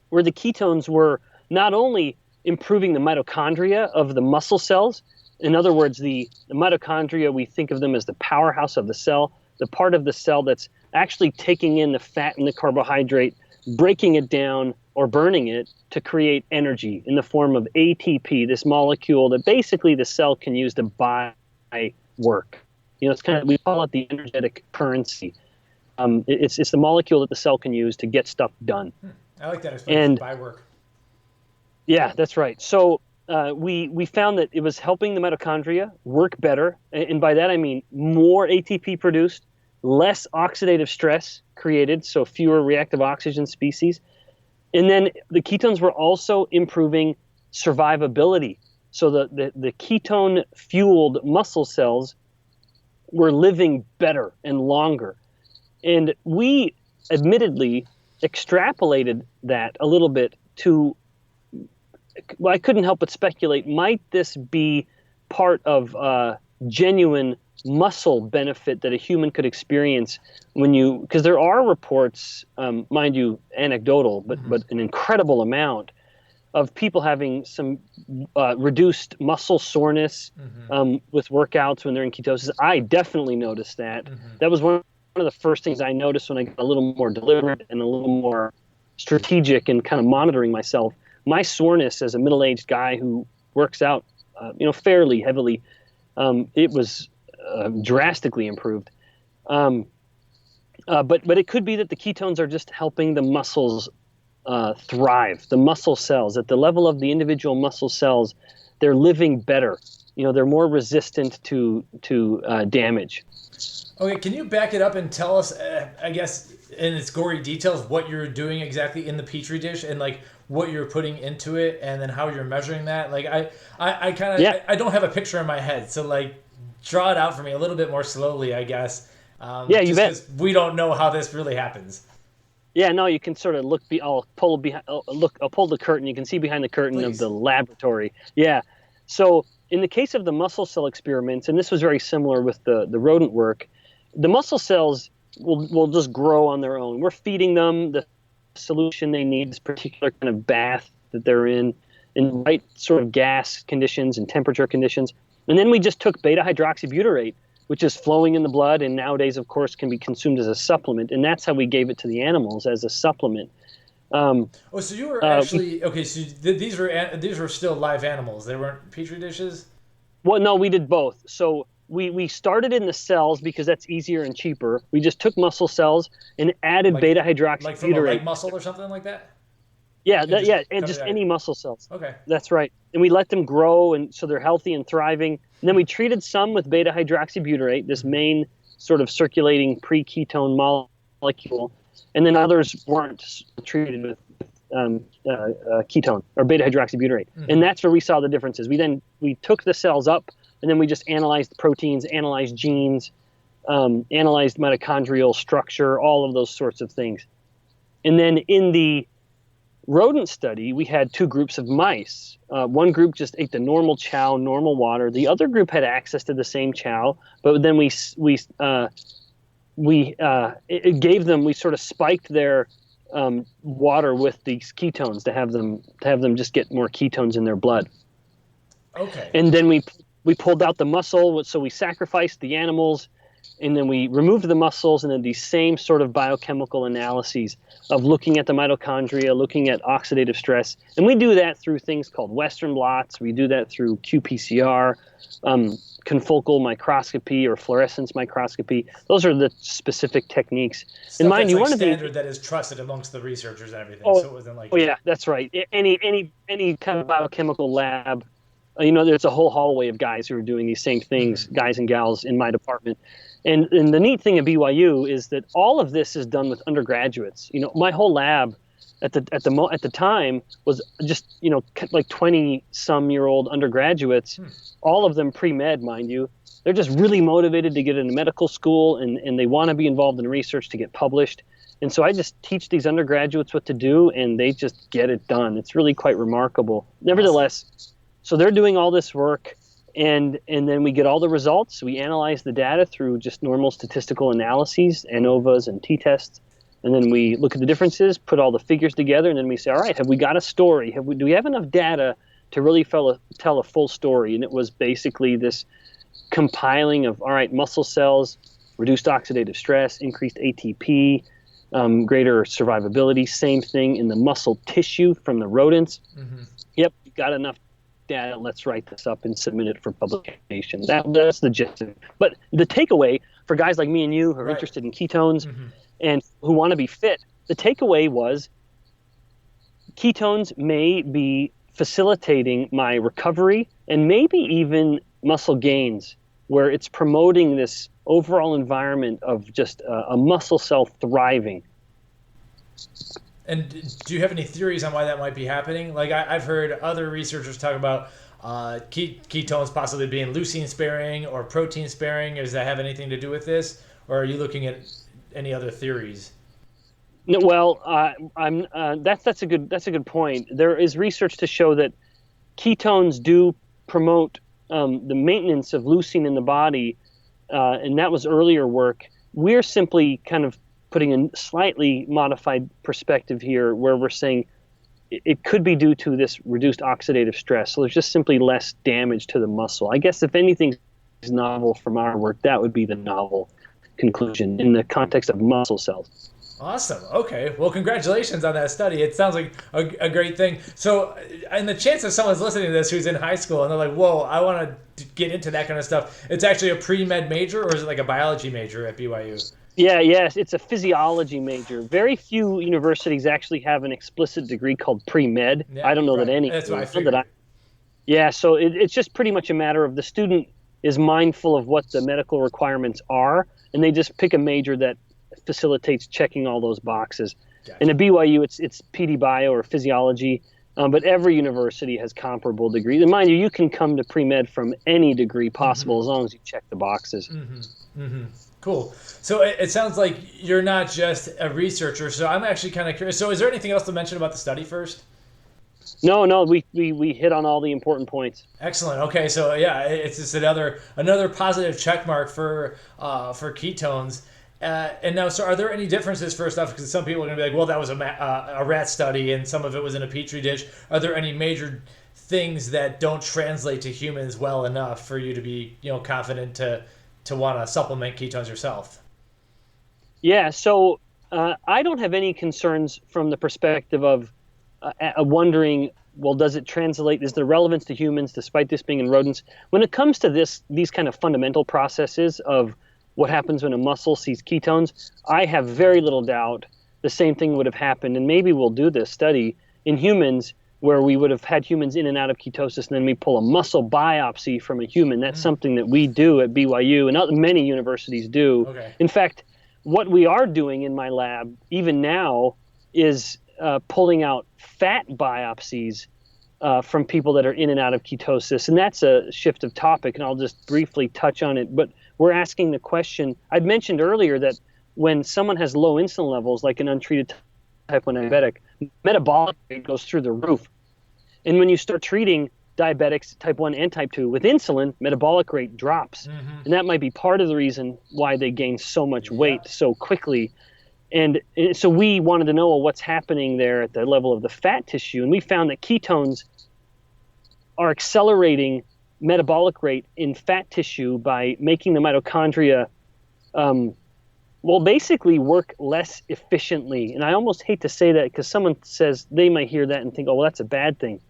where the ketones were not only improving the mitochondria of the muscle cells. In other words, the mitochondria, we think of them as the powerhouse of the cell, the part of the cell that's actually taking in the fat and the carbohydrate, breaking it down or burning it to create energy in the form of ATP, this molecule that basically the cell can use to buy work. It's kind of, we call it the energetic currency. It's the molecule that the cell can use to get stuff done. I like that explanation, buy work. Yeah, that's right. So we found that it was helping the mitochondria work better. And by that, I mean more ATP produced, less oxidative stress created, so fewer reactive oxygen species. And then the ketones were also improving survivability. So the ketone-fueled muscle cells were living better and longer. And we admittedly extrapolated that a little bit to, well, I couldn't help but speculate, might this be part of genuine muscle benefit that a human could experience because there are reports, mind you, anecdotal, but an incredible amount of people having some reduced muscle soreness with workouts when they're in ketosis. I definitely noticed that. That was one of the first things I noticed when I got a little more deliberate and a little more strategic and kind of monitoring myself. My soreness as a middle-aged guy who works out, fairly heavily, it was drastically improved. But it could be that the ketones are just helping the muscles thrive, the muscle cells. At the level of the individual muscle cells, they're living better. They're more resistant to damage. Okay, can you back it up and tell us, I guess, in its gory details, what you're doing exactly in the petri dish and like what you're putting into it, and then how you're measuring that? Like I kind of I don't have a picture in my head, so like draw it out for me a little bit more slowly, I guess. You bet. We don't know how this really happens. Yeah, no, you can sort of look. I'll pull the curtain. You can see behind the curtain Please. Of the laboratory. Yeah. So in the case of the muscle cell experiments, and this was very similar with the rodent work, the muscle cells will just grow on their own. We're feeding them the solution they need, this particular kind of bath that they're in right sort of gas conditions and temperature conditions. And then we just took Beta-Hydroxybutyrate, which is flowing in the blood and nowadays, of course, can be consumed as a supplement. And that's how we gave it to the animals, as a supplement. So you were actually okay. So these were still live animals. They weren't petri dishes. Well, no, we did both. So we started in the cells because that's easier and cheaper. We just took muscle cells and added Beta-Hydroxybutyrate, like from a leg muscle or something like that. Yeah, and just any muscle cells. Okay, that's right. And we let them grow, and so they're healthy and thriving. And then we treated some with Beta-Hydroxybutyrate, this main sort of circulating pre-ketone molecule, and then others weren't treated with ketone or Beta-Hydroxybutyrate. And that's where we saw the differences. We took the cells up, and then we just analyzed proteins, analyzed genes, analyzed mitochondrial structure, all of those sorts of things. And then in the rodent study, we had two groups of mice. One group just ate the normal chow, normal water. The other group had access to the same chow, but then we sort of spiked their water with these ketones to have them just get more ketones in their blood. Okay. And then we pulled out the muscle, so we sacrificed the animals, and then we removed the muscles, and then these same sort of biochemical analyses of looking at the mitochondria, looking at oxidative stress. And we do that through things called Western blots. We do that through qPCR, confocal microscopy or fluorescence microscopy. Those are the specific techniques. Stuff and mind you, one standard of the that is trusted amongst the researchers and everything. Oh, so it wasn't like yeah, that's right. Any kind of biochemical lab there's a whole hallway of guys who are doing these same things, guys and gals in my department. And the neat thing at BYU is that all of this is done with undergraduates. My whole lab at the time was just, like 20-some-year-old undergraduates, all of them pre-med, mind you. They're just really motivated to get into medical school, and they want to be involved in research to get published. And so I just teach these undergraduates what to do, and they just get it done. It's really quite remarkable. Nevertheless, so they're doing all this work, and then we get all the results. We analyze the data through just normal statistical analyses, ANOVAs and t-tests, and then we look at the differences, put all the figures together, and then we say, all right, have we got a story? Do we have enough data to really tell a full story? And it was basically this compiling of, all right, muscle cells, reduced oxidative stress, increased ATP, greater survivability, same thing in the muscle tissue from the rodents. Yep, you got enough data, let's write this up and submit it for publication. That's the gist of it. But the takeaway for guys like me and you who are interested in ketones and who want to be fit, the takeaway was ketones may be facilitating my recovery and maybe even muscle gains, where it's promoting this overall environment of just a muscle cell thriving. And do you have any theories on why that might be happening? Like I've heard other researchers talk about ketones possibly being leucine sparing or protein sparing. Does that have anything to do with this, or are you looking at any other theories? No, well, that's a good point. There is research to show that ketones do promote the maintenance of leucine in the body, and that was earlier work. We're simply kind of putting a slightly modified perspective here, where we're saying it could be due to this reduced oxidative stress. So there's just simply less damage to the muscle. I guess if anything is novel from our work, that would be the novel conclusion in the context of muscle cells. Awesome. Okay. Well, congratulations on that study. It sounds like a great thing. So, and the chance that someone's listening to this who's in high school and they're like, whoa, I want to get into that kind of stuff. It's actually a pre-med major, or is it like a biology major at BYU? Yes, it's a physiology major. Very few universities actually have an explicit degree called pre-med. Yeah, I don't know that any. That's what I figured. So it's just pretty much a matter of the student is mindful of what the medical requirements are, and they just pick a major that facilitates checking all those boxes. Gotcha. And at BYU, it's PD Bio or physiology, but every university has comparable degrees. And mind you, you can come to pre-med from any degree possible as long as you check the boxes. Cool. So it sounds like you're not just a researcher. So I'm actually kind of curious. So is there anything else to mention about the study first? No, we hit on all the important points. Excellent. Okay, so yeah, it's just another positive check mark for ketones. And now, so are there any differences, first off, because some people are going to be like, well, that was a rat study and some of it was in a petri dish. Are there any major things that don't translate to humans well enough for you to be, confident to want to supplement ketones yourself? Yeah, so I don't have any concerns from the perspective of wondering, well, does it translate? Is there relevance to humans despite this being in rodents? When it comes to these kind of fundamental processes of what happens when a muscle sees ketones, I have very little doubt the same thing would have happened, and maybe we'll do this study in humans where we would have had humans in and out of ketosis, and then we pull a muscle biopsy from a human. That's something that we do at BYU, and many universities do. Okay. In fact, what we are doing in my lab, even now, is pulling out fat biopsies from people that are in and out of ketosis. And that's a shift of topic, and I'll just briefly touch on it. But we're asking the question, I'd mentioned earlier that when someone has low insulin levels, like an untreated type 1 diabetic, metabolic rate goes through the roof. And when you start treating diabetics type 1 and type 2 with insulin, metabolic rate drops. And that might be part of the reason why they gain so much weight so quickly. And so we wanted to know, well, what's happening there at the level of the fat tissue. And we found that ketones are accelerating metabolic rate in fat tissue by making the mitochondria basically work less efficiently. And I almost hate to say that because someone says they might hear that and think, oh, well, that's a bad thing.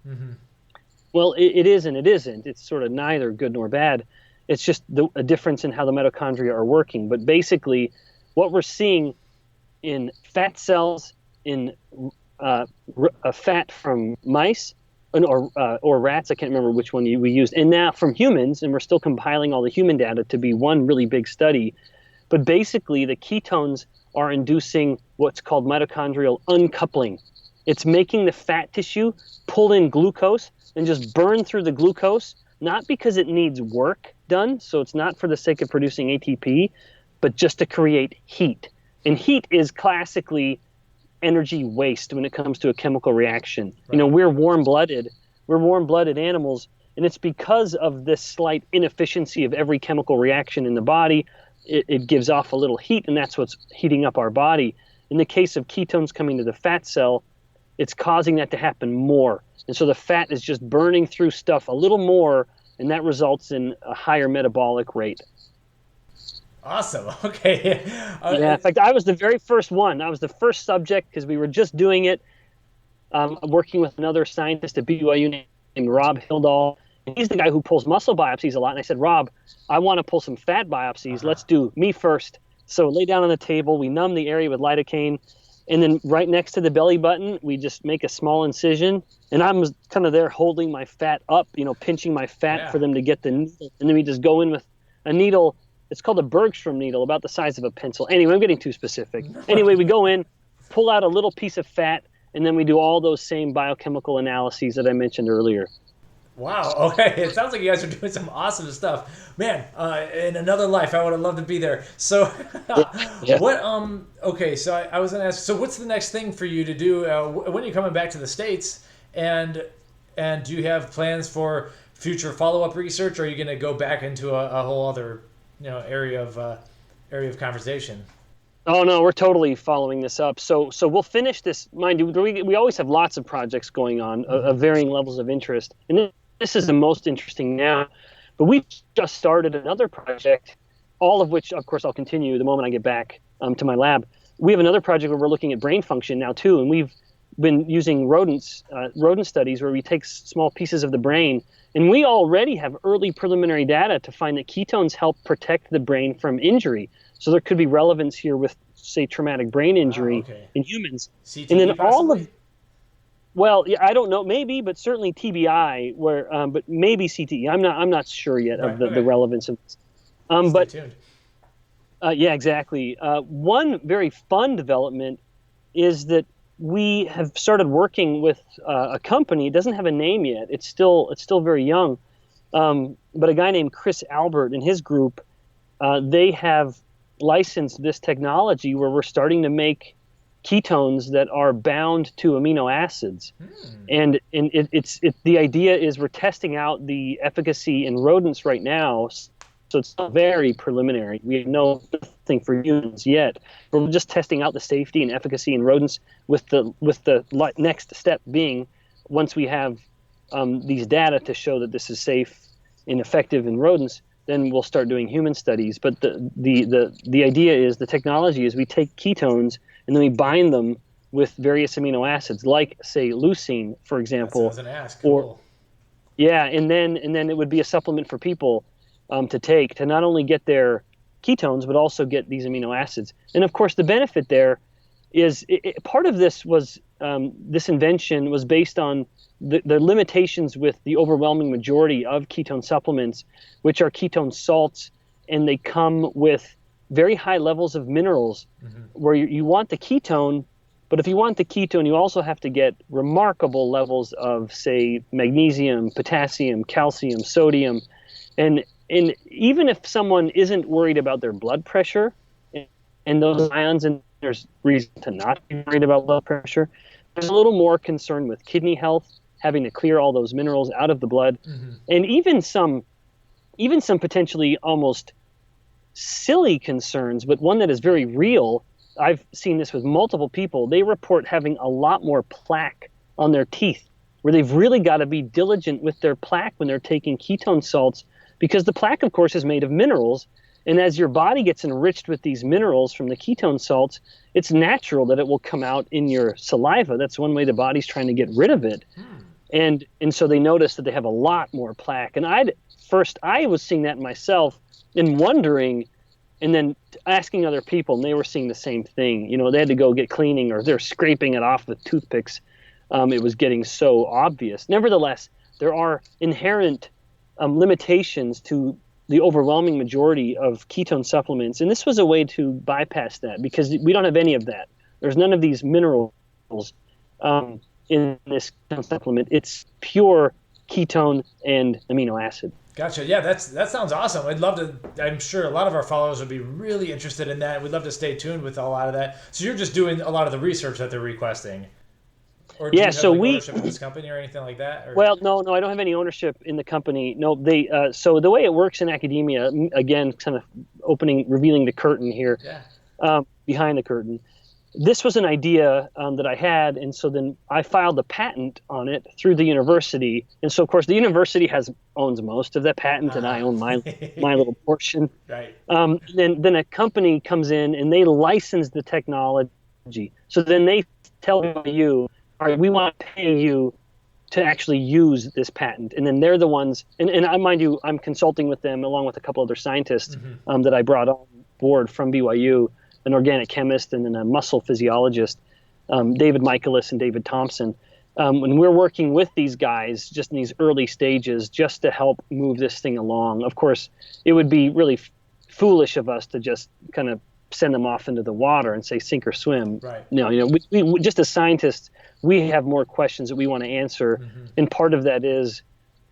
Well, it is and it isn't. It's sort of neither good nor bad. It's just a difference in how the mitochondria are working. But basically, what we're seeing in fat cells, in fat from mice, or rats. I can't remember which one we used. And now from humans, and we're still compiling all the human data to be one really big study. But basically, the ketones are inducing what's called mitochondrial uncoupling. It's making the fat tissue pull in glucose and just burn through the glucose, not because it needs work done, so it's not for the sake of producing ATP, but just to create heat. And heat is classically energy waste when it comes to a chemical reaction. Right. We're warm-blooded animals, and it's because of this slight inefficiency of every chemical reaction in the body. It gives off a little heat, and that's what's heating up our body. In the case of ketones coming to the fat cell, it's causing that to happen more. And so the fat is just burning through stuff a little more, and that results in a higher metabolic rate. Awesome. Okay. In fact, I was the very first one. I was the first subject because we were just doing it, working with another scientist at BYU named Rob Hildahl. He's the guy who pulls muscle biopsies a lot. And I said, Rob, I want to pull some fat biopsies. Let's do me first. So lay down on the table. We numb the area with lidocaine. And then right next to the belly button, we just make a small incision. And I'm kind of there holding my fat up, pinching my fat for them to get the needle. And then we just go in with a needle. It's called a Bergstrom needle, about the size of a pencil. Anyway, I'm getting too specific. Anyway, we go in, pull out a little piece of fat, and then we do all those same biochemical analyses that I mentioned earlier. Wow. Okay. It sounds like you guys are doing some awesome stuff, man. In another life, I would have loved to be there. So, yeah. what? Okay. So I was gonna ask. So, what's the next thing for you to do when you're coming back to the States? And do you have plans for future follow-up research, or are you gonna go back into a whole other area of conversation? Oh no, we're totally following this up. So we'll finish this. Mind you, we always have lots of projects going on of varying levels of interest, and this is the most interesting now. But we just started another project, all of which, of course, I'll continue the moment I get back to my lab. We have another project where we're looking at brain function now too, and we've been using rodent studies where we take small pieces of the brain, and we already have early preliminary data to find that ketones help protect the brain from injury. So there could be relevance here with, say, traumatic brain injury in humans. CTE and then possibly? I don't know, maybe, but certainly TBI, but maybe CTE. I'm not sure yet of the relevance of this. Stay tuned. Yeah, exactly. One very fun development is that we have started working with a company. It doesn't have a name yet. It's still very young. But a guy named Chris Albert and his group, they have licensed this technology where we're starting to make ketones that are bound to amino acids. And the idea is we're testing out the efficacy in rodents right now. So it's very preliminary. We have nothing for humans yet. We're just testing out the safety and efficacy in rodents with the next step being, once we have these data to show that this is safe and effective in rodents, then we'll start doing human studies. But the idea is, the technology is, we take ketones and then we bind them with various amino acids, like, say, leucine, for example. That's what I was gonna ask. Cool. And then it would be a supplement for people to take to not only get their ketones, but also get these amino acids. And of course, the benefit there is part of this was this invention was based on the limitations with the overwhelming majority of ketone supplements, which are ketone salts, and they come with very high levels of minerals, where you want the ketone, but if you want the ketone, you also have to get remarkable levels of, say, magnesium, potassium, calcium, sodium, and even if someone isn't worried about their blood pressure and those ions, and there's reason to not be worried about blood pressure, there's a little more concern with kidney health, having to clear all those minerals out of the blood, and even some potentially almost silly concerns, but one that is very real. I've seen this with multiple people. They report having a lot more plaque on their teeth, where they've really got to be diligent with their plaque when they're taking ketone salts, because the plaque, of course, is made of minerals. And as your body gets enriched with these minerals from the ketone salts, it's natural that it will come out in your saliva. That's one way the body's trying to get rid of it. And so they noticed that they have a lot more plaque. And I was seeing that myself and wondering, and then asking other people, and they were seeing the same thing. You know, they had to go get cleaning, or they're scraping it off with toothpicks. it was getting so obvious. Nevertheless, there are inherent limitations to the overwhelming majority of ketone supplements, and this was a way to bypass that because we don't have any of that. There's none of these minerals in this supplement. It's pure ketone and amino acid. Gotcha. Yeah, that sounds awesome. I'd love to. I'm sure a lot of our followers would be really interested in that. We'd love to stay tuned with a lot of that. So you're just doing a lot of the research that they're requesting, or do you have ownership in this company or anything like that? Or? Well, no, I don't have any ownership in the company. No, they. So the way it works in academia, again, kind of revealing the curtain here, behind the curtain. This was an idea that I had, and so then I filed a patent on it through the university. And so, of course, the university owns most of that patent, and I own my little portion. Right. Then a company comes in, and they license the technology. So then they tell you, all right, we want to pay you to actually use this patent. And then they're the ones, and mind you, I'm consulting with them along with a couple other scientists that I brought on board from BYU, an organic chemist and then a muscle physiologist, David Michaelis and David Thompson. When we're working with these guys just in these early stages just to help move this thing along. Of course, it would be really foolish of us to just kind of send them off into the water and say sink or swim. Right. No, we just as scientists, we have more questions that we want to answer. And part of that is,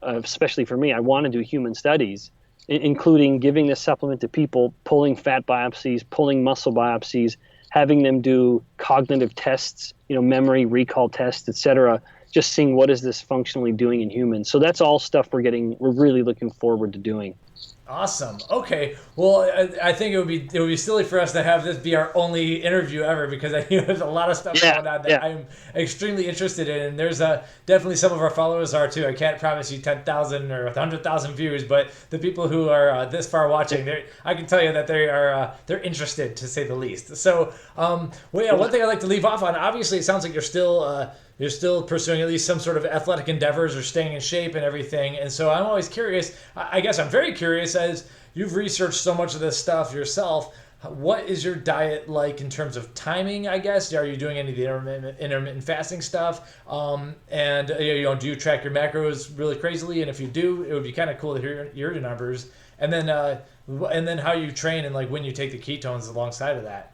especially for me, I want to do human studies, including giving this supplement to people, pulling fat biopsies, pulling muscle biopsies, having them do cognitive tests, memory, recall tests, et cetera, just seeing what is this functionally doing in humans. So that's all stuff we're really looking forward to doing. Awesome. Okay. Well, I think it would be silly for us to have this be our only interview ever because there's a lot of stuff going on that I'm extremely interested in. And there's definitely some of our followers are too. I can't promise you 10,000 or 100,000 views, but the people who are this far watching, I can tell you that they're interested to say the least. So, one thing I'd like to leave off on. Obviously, it sounds like you're still pursuing at least some sort of athletic endeavors or staying in shape and everything. And so I'm always curious. I guess I'm very curious as you've researched so much of this stuff yourself. What is your diet like in terms of timing, I guess? Are you doing any of the intermittent fasting stuff? And do you track your macros really crazily? And if you do, it would be kind of cool to hear your numbers. And then how you train and like when you take the ketones alongside of that.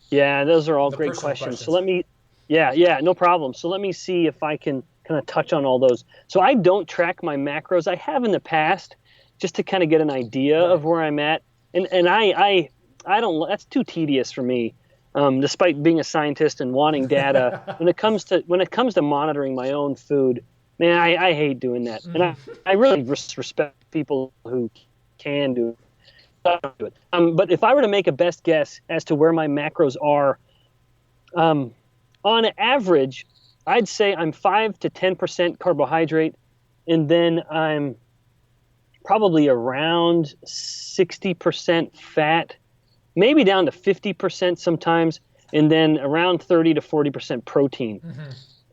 Yeah, those are all great questions. So let me... Yeah, no problem. So let me see if I can kind of touch on all those. So I don't track my macros. I have in the past just to kind of get an idea of where I'm at. And I don't, that's too tedious for me. Despite being a scientist and wanting data, when it comes to monitoring my own food, man, I hate doing that. And I really respect people who can do it. But if I were to make a best guess as to where my macros are, on average, I'd say I'm 5 to 10% carbohydrate, and then I'm probably around 60% fat, maybe down to 50% sometimes, and then around 30 to 40% protein.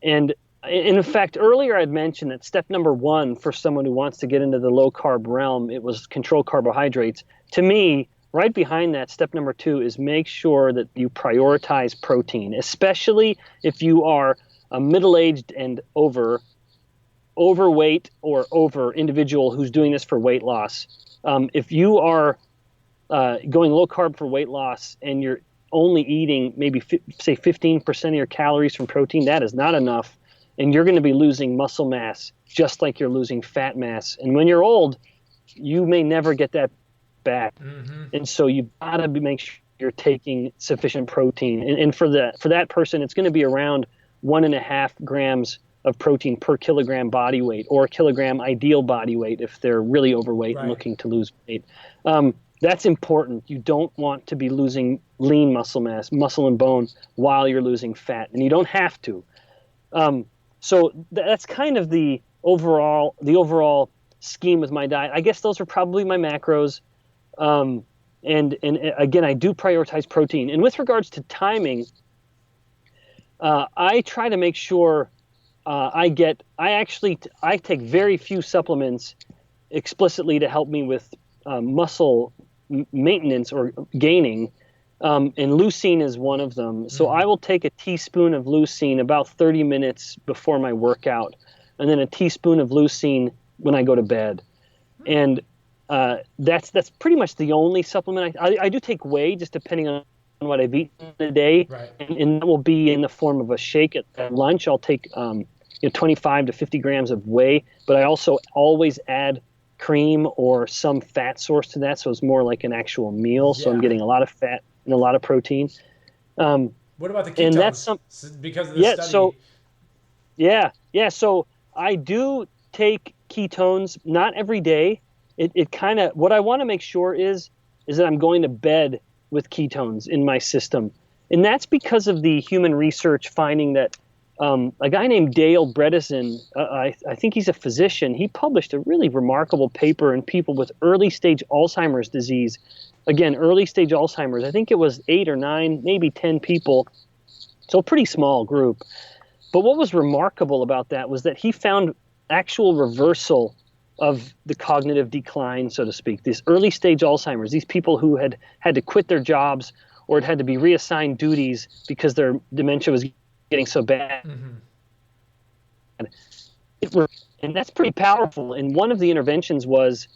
And in fact, earlier I'd mentioned that step number 1 for someone who wants to get into the low-carb realm, it was control carbohydrates. To me, right behind that, step number 2 is make sure that you prioritize protein, especially if you are a middle-aged and overweight or over individual who's doing this for weight loss. If you are going low carb for weight loss and you're only eating maybe say 15% of your calories from protein, that is not enough, and you're going to be losing muscle mass just like you're losing fat mass. And when you're old, you may never get that back. And so you've got to make sure you're taking sufficient protein. And for that person, it's going to be around 1.5 grams of protein per kilogram body weight, or kilogram ideal body weight if they're really overweight and looking to lose weight. That's important. You don't want to be losing lean muscle mass, muscle and bone, while you're losing fat, and you don't have to. So that's kind of the overall scheme with my diet. I guess those are probably my macros. And again, I do prioritize protein. And with regards to timing, I try to make sure I take very few supplements explicitly to help me with muscle maintenance or gaining. And leucine is one of them. So I will take a teaspoon of leucine about 30 minutes before my workout, and then a teaspoon of leucine when I go to bed. And that's pretty much the only supplement. I do take whey, just depending on what I've eaten in a day, Right. and that will be in the form of a shake at lunch. I'll take 25 to 50 grams of whey, but I also always add cream or some fat source to that, so it's more like an actual meal. So I'm getting a lot of fat and a lot of protein. What about the ketones? And that's because of the study. So I do take ketones, not every day. It kind of, what I want to make sure is that I'm going to bed with ketones in my system. And that's because of the human research finding that a guy named Dale Bredesen, I think he's a physician, he published a really remarkable paper in people with early stage Alzheimer's disease. Again, early stage Alzheimer's, I think it was 8 or 9, maybe 10 people. So a pretty small group. But what was remarkable about that was that he found actual reversal of the cognitive decline, so to speak. This early stage Alzheimer's, these people who had to quit their jobs or had to be reassigned duties because their dementia was getting so bad. And that's pretty powerful. And one of the interventions was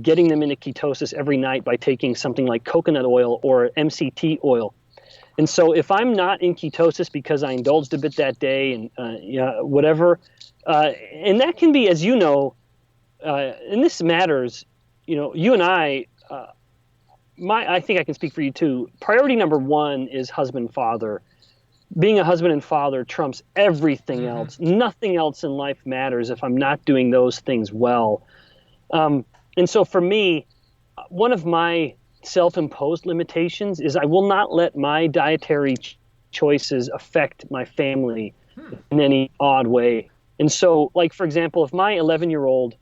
getting them into ketosis every night by taking something like coconut oil or MCT oil. And so if I'm not in ketosis because I indulged a bit that day and whatever, and that can be, as you know, and this matters, you and I think I can speak for you too. Priority number one is husband, father. Being a husband and father trumps everything else. Nothing else in life matters if I'm not doing those things well. And so for me, one of my self-imposed limitations is I will not let my dietary choices affect my family in any odd way. And so, like, for example, if my 11-year-old,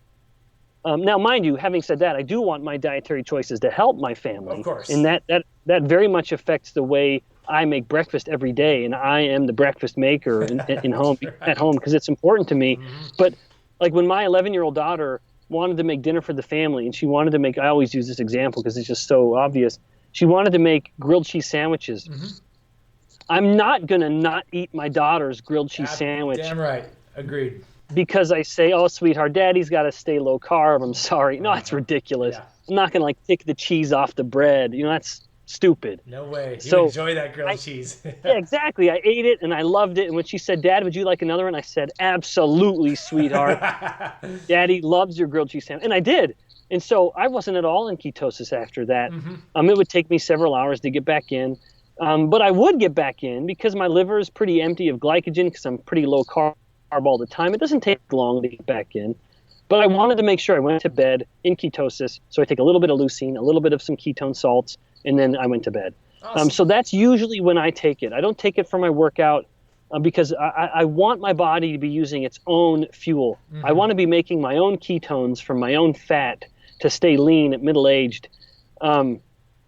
now, mind you, having said that, I do want my dietary choices to help my family. Of course. And that very much affects the way I make breakfast every day, and I am the breakfast maker at home because it's important to me. But like when my 11-year-old daughter wanted to make dinner for the family, and she wanted to make, I always use this example because it's just so obvious, she wanted to make grilled cheese sandwiches. I'm not going to not eat my daughter's grilled cheese sandwich. Damn right. Agreed. Because I say, oh, sweetheart, daddy's got to stay low carb. I'm sorry. No, it's ridiculous. Yeah. I'm not going to take the cheese off the bread. That's stupid. No way. You So, enjoy that grilled cheese. Yeah, exactly. I ate it and I loved it. And when she said, Dad, would you like another one? I said, absolutely, sweetheart. Daddy loves your grilled cheese sandwich. And I did. And so I wasn't at all in ketosis after that. It would take me several hours to get back in. But I would get back in because my liver is pretty empty of glycogen because I'm pretty low carb all the time. It doesn't take long to get back in. But I wanted to make sure I went to bed in ketosis. So I take a little bit of leucine, a little bit of some ketone salts, and then I went to bed. Awesome. So that's usually when I take it. I don't take it for my workout because I want my body to be using its own fuel. I want to be making my own ketones from my own fat to stay lean at middle-aged.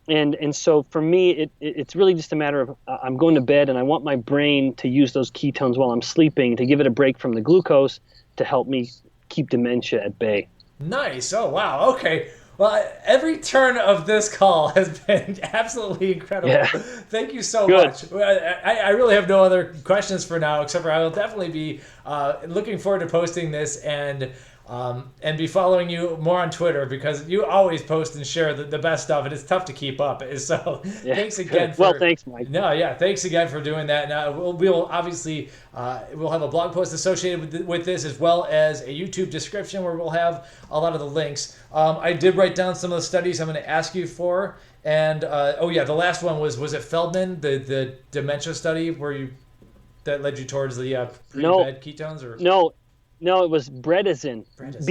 And so for me, it's really just a matter of I'm going to bed and I want my brain to use those ketones while I'm sleeping to give it a break from the glucose to help me keep dementia at bay. Nice. Oh, wow. Okay. Well, every turn of this call has been absolutely incredible. Yeah. Thank you so Good. much. I really have no other questions for now, except for I will definitely be looking forward to posting this and be following you more on Twitter because you always post and share the best stuff, and it's tough to keep up. So thanks again. Well, thanks, Mike. No, yeah, thanks again for doing that. Now we'll obviously we'll have a blog post associated with this as well as a YouTube description where we'll have a lot of the links. I did write down some of the studies I'm going to ask you for, and the last one was it Feldman, the dementia study that led you towards the pre-med ketones or No, it was Bredesen. Bredesen.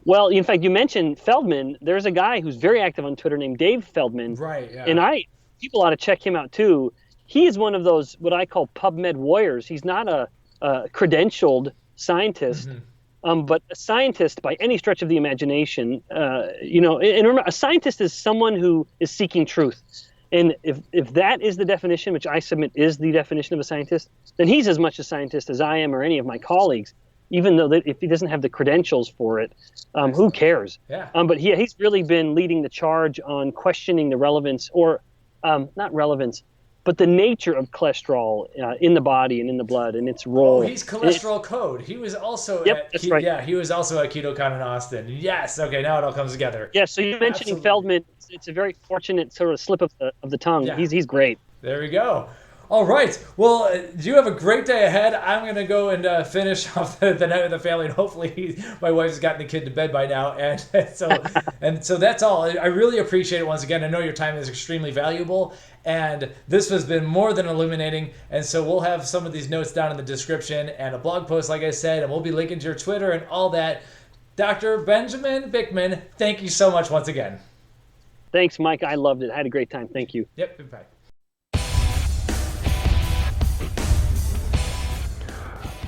Well, in fact, you mentioned Feldman. There's a guy who's very active on Twitter named Dave Feldman. Right, yeah. And people ought to check him out too. He is one of those what I call PubMed warriors. He's not a credentialed scientist, but a scientist by any stretch of the imagination. And remember, a scientist is someone who is seeking truth. And if that is the definition, which I submit is the definition of a scientist, then he's as much a scientist as I am or any of my colleagues. even though if he doesn't have the credentials for it, who cares? Yeah. But he's really been leading the charge on questioning the relevance, or not relevance, but the nature of cholesterol in the body and in the blood and its role. Oh, he's cholesterol code. He was also that's right. Yeah, he was also at KetoCon in Austin. Yes. Okay, now it all comes together. Yeah. So you mentioning Feldman, it's a very fortunate sort of slip of the tongue. Yeah. He's great. There we go. All right. Well, you have a great day ahead. I'm going to go and finish off the night with the family, and hopefully my wife's gotten the kid to bed by now. And so that's all. I really appreciate it once again. I know your time is extremely valuable, and this has been more than illuminating. And so we'll have some of these notes down in the description and a blog post, like I said, and we'll be linking to your Twitter and all that. Dr. Benjamin Bikman, thank you so much once again. Thanks, Mike. I loved it. I had a great time. Thank you. Yep. Goodbye.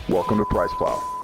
Welcome to PricePlow.